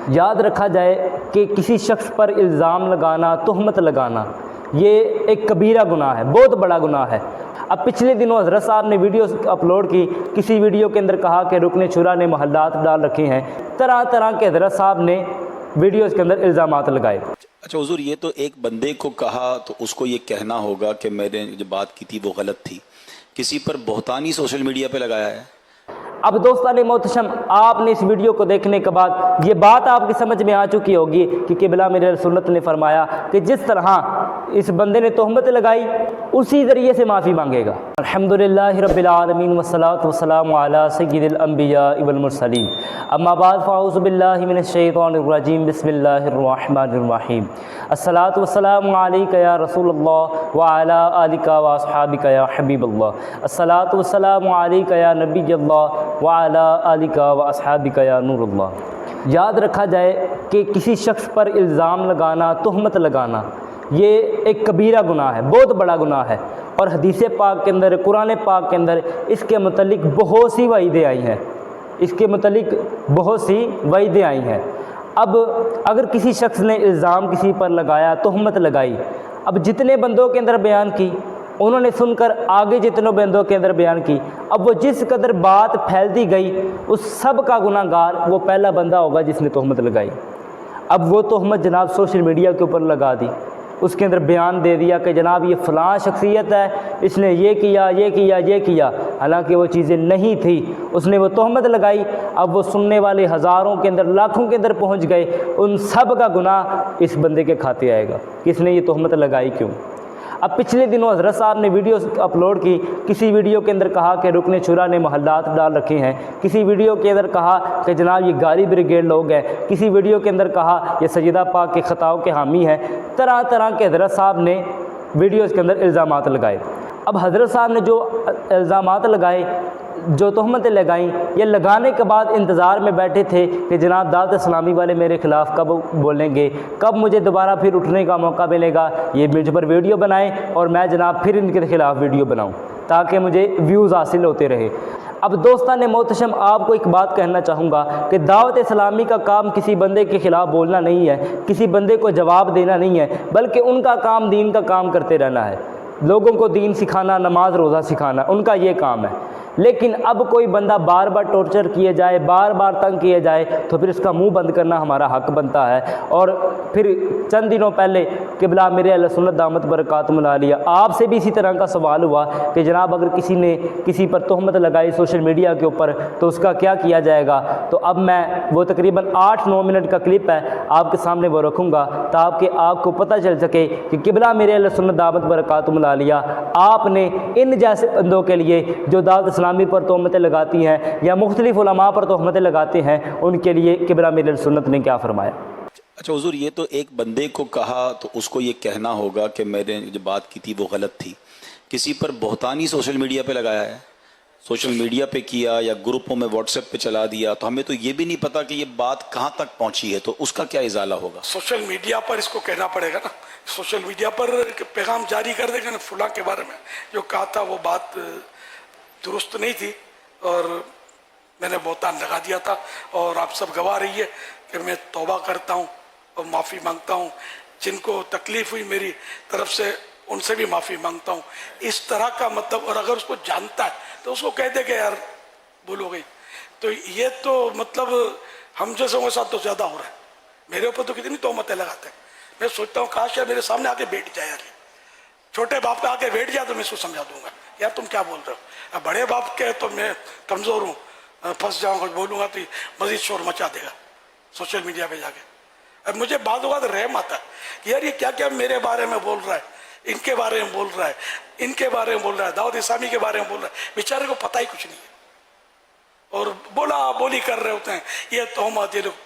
یاد رکھا جائے کہ کسی شخص پر الزام لگانا، تہمت لگانا، یہ ایک کبیرہ گناہ ہے، بہت بڑا گناہ ہے۔ اب پچھلے دنوں حضرت صاحب نے ویڈیو اپلوڈ کی، کسی ویڈیو کے اندر کہا کہ رکن شورا نے محلات ڈال رکھے ہیں، طرح طرح کے حضرت صاحب نے ویڈیوز کے اندر الزامات لگائے۔ اچھا حضور، یہ تو ایک بندے کو کہا تو اس کو یہ کہنا ہوگا کہ میں نے جو بات کی تھی وہ غلط تھی، کسی پر بہتانی سوشل میڈیا پہ لگایا ہے۔ اب دوستان محتشم، آپ نے اس ویڈیو کو دیکھنے کے بعد یہ بات آپ کی سمجھ میں آ چکی ہوگی کہ قبلہ میرے سنت نے فرمایا کہ جس طرح اس بندے نے تہمت لگائی اسی ذریعے سے معافی مانگے گا۔ الحمدللہ رب العالمین والصلاة والسلام علی سید الانبیاء والمرسلین، اما بعد فاعوذ باللہ من الشیطان الرجیم، بسم اللہ الرحمن الرحیم، الصلاة والسلام علیک یا رسول اللہ وعلی آلک واصحابک یا حبیب اللہ، الصلاة والسلام علیک یا نبی اللہ وعلی آلک واصحابک یا نور اللہ۔ یاد رکھا جائے کہ کسی شخص پر الزام لگانا، تہمت لگانا، یہ ایک کبیرہ گناہ ہے، بہت بڑا گناہ ہے، اور حدیث پاک کے اندر، قرآن پاک کے اندر اس کے متعلق بہت سی وعیدیں آئی ہیں، اس کے متعلق بہت سی وعیدیں آئی ہیں۔ اب اگر کسی شخص نے الزام کسی پر لگایا، تہمت لگائی، اب جتنے بندوں کے اندر بیان کی، انہوں نے سن کر آگے جتنے بندوں کے اندر بیان کی، اب وہ جس قدر بات پھیلتی گئی اس سب کا گناہ گار وہ پہلا بندہ ہوگا جس نے تہمت لگائی۔ اب وہ تہمت جناب سوشل میڈیا کے اوپر لگا دی، اس کے اندر بیان دے دیا کہ جناب یہ فلاں شخصیت ہے، اس نے یہ کیا یہ کیا یہ کیا، حالانکہ وہ چیزیں نہیں تھی، اس نے وہ تہمت لگائی۔ اب وہ سننے والے ہزاروں کے اندر، لاکھوں کے اندر پہنچ گئے، ان سب کا گناہ اس بندے کے کھاتے آئے گا کہ اس نے یہ تہمت لگائی کیوں۔ اب پچھلے دنوں حضرت صاحب نے ویڈیو اپلوڈ کی، کسی ویڈیو کے اندر کہا کہ رکن شورا نے محلات ڈال رکھے ہیں، کسی ویڈیو کے اندر کہا کہ جناب یہ گالی بریگیڈ لوگ ہیں، کسی ویڈیو کے اندر کہا یہ سیدہ پاک کے خطاؤں کے حامی ہیں، طرح طرح کے حضرت صاحب نے ویڈیوز کے اندر الزامات لگائے۔ اب حضرت صاحب نے جو الزامات لگائے، جو تہمتیں لگائیں، یہ لگانے کے بعد انتظار میں بیٹھے تھے کہ جناب دعوت اسلامی والے میرے خلاف کب بولیں گے، کب مجھے دوبارہ پھر اٹھنے کا موقع ملے گا، یہ مجھ پر ویڈیو بنائیں اور میں جناب پھر ان کے خلاف ویڈیو بناؤں تاکہ مجھے ویوز حاصل ہوتے رہے۔ اب دوستان محتشم، آپ کو ایک بات کہنا چاہوں گا کہ دعوت اسلامی کا کام کسی بندے کے خلاف بولنا نہیں ہے، کسی بندے کو جواب دینا نہیں ہے، بلکہ ان کا کام دین کا کام کرتے رہنا ہے، لوگوں کو دین سکھانا، نماز روزہ سکھانا، ان کا یہ کام ہے۔ لیکن اب کوئی بندہ بار بار ٹارچر کیے جائے، بار بار تنگ کیے جائے تو پھر اس کا منہ بند کرنا ہمارا حق بنتا ہے۔ اور پھر چند دنوں پہلے قبلہ میرے اہل سنت دامت برکاتہم العالیہ آپ سے بھی اسی طرح کا سوال ہوا کہ جناب اگر کسی نے کسی پر تہمت لگائی سوشل میڈیا کے اوپر تو اس کا کیا کیا جائے گا، تو اب میں وہ تقریباً 8-9 منٹ کا کلپ ہے آپ کے سامنے وہ رکھوں گا تاکہ آپ کو پتہ چل سکے کہ قبلہ میرے اہل سنت دامت برکاتہم العالیہ آپ نے ان جیسے بندوں کے لیے جو دعوت اسلامی پر تہمتیں لگاتی ہیں یا مختلف علماء پر تہمتیں لگاتے ہیں، ان کے لیے قبلہ میرے سنت نے کیا فرمایا۔ اچھا حضور، یہ تو ایک بندے کو کہا تو اس کو یہ کہنا ہوگا کہ میں نے جو بات کی تھی وہ غلط تھی، کسی پر بہتانی سوشل میڈیا پہ لگایا ہے، سوشل میڈیا پہ کیا یا گروپوں میں واٹس ایپ پہ چلا دیا، تو ہمیں تو یہ بھی نہیں پتا کہ یہ بات کہاں تک پہنچی ہے، تو اس کا کیا ازالہ ہوگا؟ سوشل میڈیا پر اس کو کہنا پڑے گا نا، سوشل میڈیا پر پیغام جاری کر دے گا نا، فلاں کے بارے میں جو کہا تھا وہ بات درست نہیں تھی اور میں نے بہتان لگا دیا تھا، اور آپ سب گواہ رہی ہے کہ میں توبہ کرتا ہوں اور معافی مانگتا ہوں، جن کو تکلیف ہوئی میری طرف سے ان سے بھی معافی مانگتا ہوں، اس طرح کا مطلب۔ اور اگر اس کو جانتا ہے تو اس کو کہہ دے کہ یار بھول ہو گئی، تو یہ تو مطلب ہم جیسے کے ساتھ تو زیادہ ہو رہا ہے۔ میرے اوپر تو کتنی تہمتیں لگاتے ہیں، میں سوچتا ہوں کاش یار میرے سامنے آ کے بیٹھ جائے، یار چھوٹے باپ پہ آ کے بیٹھ جائے تو میں اس کو سمجھا دوں گا یار تم کیا بول رہے ہو، بڑے باپ کے تو میں کمزور ہوں، پھنس جاؤں گا، بولوں گا تو مزید شور مچا دے گا سوشل میڈیا پہ جا کے۔ اب مجھے بعض اوقات رحم آتا ہے کہ یار یہ کیا کیا میرے بارے میں بول رہا ہے، ان کے بارے میں بول رہا ہے، ان کے بارے میں بول رہا ہے، دعوت اسلامی کے بارے میں بول رہا ہے، بیچارے کو پتہ ہی کچھ نہیں ہے، اور بولا بولی کر رہے ہوتے ہیں، یہ تہمت، یہ لوگ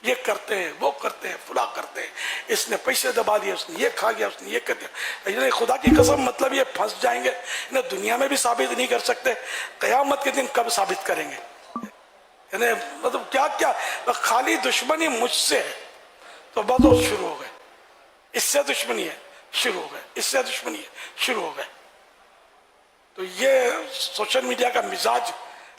یہ کرتے ہیں، وہ کرتے ہیں، فلاں کرتے ہیں، اس نے پیسے دبا دیے، اس نے یہ کھا گیا، اس نے یہ کر دیا۔ یعنی خدا کی قسم مطلب یہ پھنس جائیں گے، انہیں دنیا میں بھی ثابت نہیں کر سکتے، قیامت کے دن کب ثابت کریں گے؟ یعنی مطلب کیا کیا، خالی دشمنی مجھ سے ہے تو بس شروع ہو گئے، اس سے دشمنی ہے شروع ہو گئے، اس سے دشمنی ہے شروع ہو گئے۔ تو یہ سوشل میڈیا کا مزاج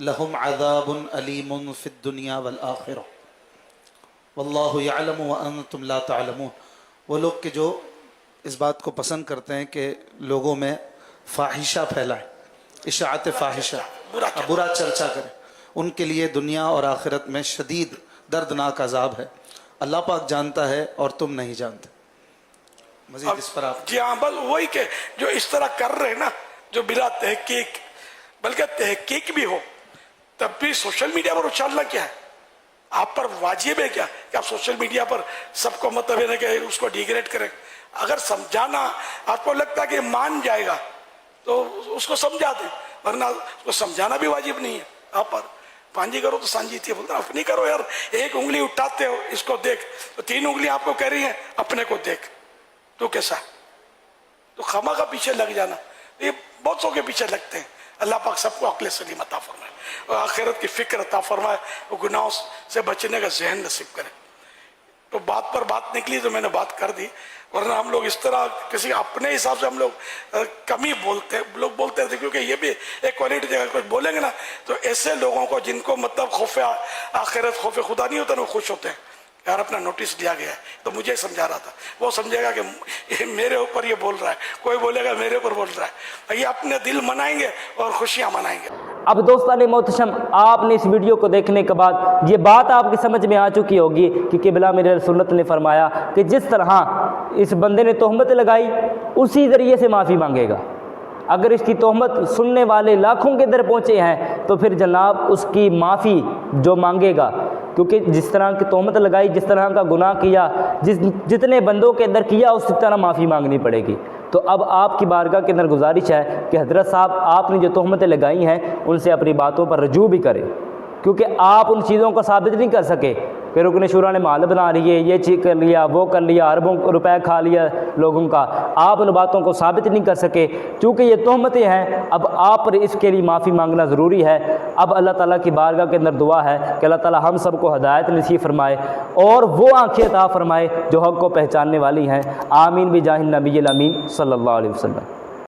لہم عذاب علیم فی الدنیا والآخرہ واللہ یعلم وانتم لا تعلمون. وہ لوگ کہ جو اس بات کو پسند کرتے ہیں کہ لوگوں میں فاحشہ پھیلائیں، اشاعت فاحشہ، برا چرچا کریں، ان کے لیے دنیا اور آخرت میں شدید دردناک عذاب ہے. اللہ پاک جانتا ہے اور تم نہیں جانتے. مزید اس پر آپ. جی ہاں، بس وہی کہ جو اس طرح کر رہے ہیں نا، جو بلا تحقیق، بلکہ تحقیق بھی ہو تب بھی سوشل میڈیا پر اچھالنا کیا ہے؟ آپ پر واجب ہے کیا کہ آپ سوشل میڈیا پر سب کو مطلب ہے کہ اس کو ڈیگریڈ کریں؟ اگر سمجھانا آپ کو لگتا ہے کہ مان جائے گا تو اس کو سمجھا دیں، ورنہ اس کو سمجھانا بھی واجب نہیں ہے. آپ پر پانجی کرو تو سانجی تھی، بولتا اپنی کرو یار. ایک انگلی اٹھاتے ہو، اس کو دیکھ، تو 3 انگلیاں آپ کو کہہ رہی ہیں اپنے کو دیکھ، تو کیسا ہے؟ تو خامہ کا پیچھے لگ جانا، یہ بہت سو کے پیچھے لگتے ہیں. اللہ پاک سب کو عقل سلیم عطا فرمائے اور آخرت کی فکر عطا فرمائے، وہ گناہوں سے بچنے کا ذہن نصیب کرے. تو بات پر بات نکلی تو میں نے بات کر دی، ورنہ ہم لوگ اس طرح کسی اپنے حساب سے ہم لوگ کم ہی لوگ بولتے تھے، کیونکہ یہ بھی ایک کوالٹی ہے. کچھ بولیں گے نا تو ایسے لوگوں کو جن کو مطلب خوف آخرت، خوف خدا نہیں ہوتا نا، وہ خوش ہوتے ہیں یار اپنا نوٹس دیا گیا ہے. تو مجھے سمجھا رہا تھا، وہ سمجھے گا کہ میرے اوپر یہ بول رہا ہے، کوئی بولے گا میرے اوپر بول رہا ہے. یہ اپنے دل منائیں گے اور خوشیاں منائیں گے. اب دوستان محتشم، آپ نے اس ویڈیو کو دیکھنے کے بعد یہ بات آپ کی سمجھ میں آ چکی ہوگی کہ قبلہ میرے سنت نے فرمایا کہ جس طرح اس بندے نے تہمت لگائی اسی ذریعے سے معافی مانگے گا. اگر اس کی تہمت سننے والے لاکھوں کے در پہنچے ہیں تو پھر جناب اس کی معافی جو مانگے گا، کیونکہ جس طرح کی تہمت لگائی، جس طرح کا گناہ کیا، جتنے بندوں کے اندر کیا، اس طرح معافی مانگنی پڑے گی. تو اب آپ کی بارگاہ کے اندر گزارش ہے کہ حضرت صاحب آپ نے جو تہمتیں لگائی ہیں ان سے اپنی باتوں پر رجوع بھی کریں، کیونکہ آپ ان چیزوں کو ثابت نہیں کر سکے کہ رکن شورا نے محل بنا رہی ہے، یہ چیز کر لیا، وہ کر لیا، اربوں روپے کھا لیا لوگوں کا. آپ ان باتوں کو ثابت نہیں کر سکے چونکہ یہ تہمتیں ہیں. اب آپ پر اس کے لیے معافی مانگنا ضروری ہے. اب اللہ تعالیٰ کی بارگاہ کے اندر دعا ہے کہ اللہ تعالیٰ ہم سب کو ہدایت نصیب فرمائے اور وہ آنکھیں عطا فرمائے جو حق کو پہچاننے والی ہیں. آمین بجاہ النبی الامین صلی اللہ علیہ وسلم.